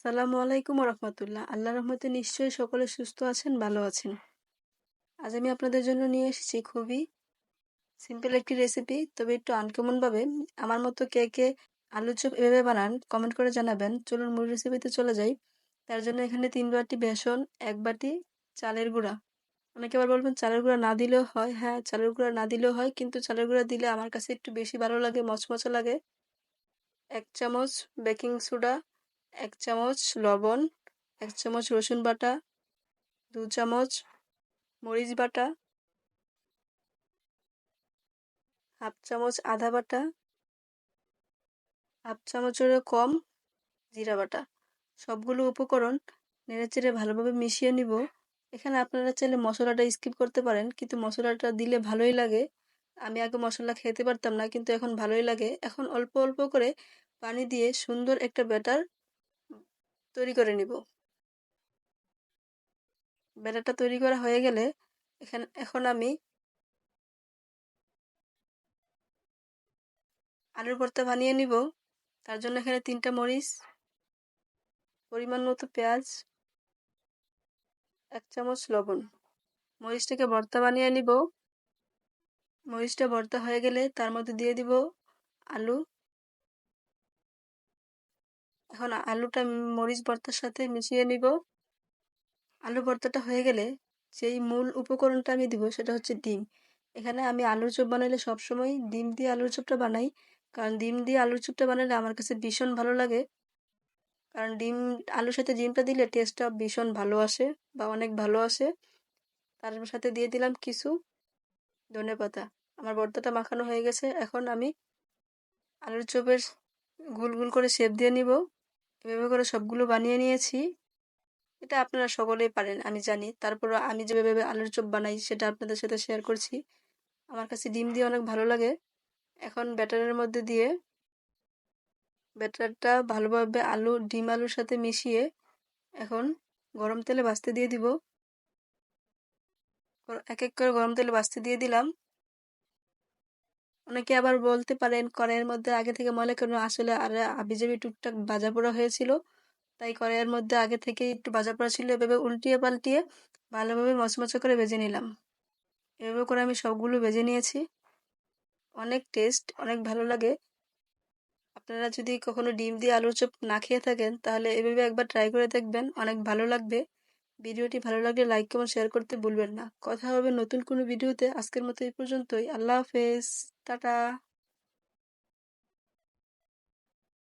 আসসালামু আলাইকুম রহমতুল্লাহ। আল্লাহ রহমতে নিশ্চয়ই সকলে সুস্থ আছেন, ভালো আছেন। আজ আমি আপনাদের জন্য নিয়ে এসেছি খুবই সিম্পল একটি রেসিপি, তবে একটু আনকমন ভাবে। আমার মতো কে কে আলু চপ এভাবে বানান কমেন্ট করে জানাবেন। চলুন মূল রেসিপিতে চলে যাই। তার জন্য এখানে 3 বাটি বেসন, 1 বাটি চালের গুঁড়া। অনেকে আবার বলবেন চালের গুঁড়া না দিলেও হয়। হ্যাঁ, চালের গুঁড়া না দিলেও হয়, কিন্তু চালের গুঁড়া দিলে আমার কাছে একটু বেশি ভালো লাগে, মচমচে লাগে। 1 চামচ বেকিং সোডা, 1 চামচ লবণ, 1 চামচ রসুন বাটা, 2 চামচ মরিচ বাটা, 1/2 চামচ আদা বাটা, 1/2 চামচেরও কম জিরা বাটা। সবগুলো উপকরণ নেড়েচেড়ে ভালোভাবে মিশিয়ে নিব। এখানে আপনারা চাইলে মশলাটা স্কিপ করতে পারেন, কিন্তু মশলাটা দিলে ভালোই লাগে। আমি আগে মশলা খেতে পারতাম না, কিন্তু এখন ভালোই লাগে। এখন অল্প অল্প করে পানি দিয়ে সুন্দর একটা ব্যাটার তৈরি করে নিব। ব্যাটারটা তৈরি করা হয়ে গেলে এখন আমি আলুর ভর্তা বানিয়ে নিব। তার জন্য এখানে 3টা মরিচ, পরিমাণ মতো পেঁয়াজ, 1 চামচ লবণ। মরিচটাকে ভর্তা বানিয়ে নিব। মরিচটা ভর্তা হয়ে গেলে তার মধ্যে দিয়ে দিব আলু। এখন আলুটা মরিচ ভর্তার সাথে মিশিয়ে নিব। আলু ভর্তাটা হয়ে গেলে যেই মূল উপকরণটা আমি দিব সেটা হচ্ছে ডিম। এখানে আমি আলুর চপ বানাইলে সবসময় ডিম দিয়ে আলুর চপটা বানাই, কারণ ডিম দিয়ে আলুর চপটা বানালে আমার কাছে ভীষণ ভালো লাগে। কারণ আলুর সাথে ডিমটা দিলে টেস্টটা ভীষণ ভালো আসে, বা অনেক ভালো আসে। তার সাথে দিয়ে দিলাম কিছু ধনেপাতা। আমার ভর্তাটা মাখানো হয়ে গেছে। এখন আমি আলুর চপের গোল গোল করে শেপ দিয়ে নিব। এভাবে করে সবগুলো বানিয়ে নিয়েছি। এটা আপনারা সকলেই পারেন আমি জানি, তারপরও আমি যেভাবে আলুর চপ বানাই সেটা আপনাদের সাথে শেয়ার করছি। আমার কাছে ডিম দিয়ে অনেক ভালো লাগে। এখন ব্যাটারের মধ্যে দিয়ে ব্যাটারটা ভালোভাবে ডিম আলুর সাথে মিশিয়ে এখন গরম তেলে ভাজতে দিয়ে দিব। এক এক করে গরম তেলে ভাজতে দিয়ে দিলাম। অনেকে আবার বলতে পারেন কড়াইয়ের মধ্যে আগে থেকে ময়লা কেন, আসলে আর হাবিজাবি টুকটাক ভাজা পোড়া হয়েছিল, তাই কড়াইয়ের মধ্যে আগে থেকে একটু ভাজা পোড়া ছিল। এভাবে উল্টিয়ে পাল্টিয়ে ভালোভাবে মচমচে করে ভেজে নিলাম। এভাবে করে আমি সবগুলো ভেজে নিয়েছি। অনেক টেস্ট, অনেক ভালো লাগে। আপনারা যদি কখনো ডিম দিয়ে আলুর চপ না খেয়ে থাকেন তাহলে এভাবে একবার ট্রাই করে দেখবেন, অনেক ভালো লাগবে। ভিডিওটি ভালো লাগলে লাইক কমেন্ট শেয়ার করতে ভুলবেন না। কথা হবে নতুন কোনো ভিডিওতে। আজকের মতো এই পর্যন্তই। আল্লাহ হাফেজ, টাটা।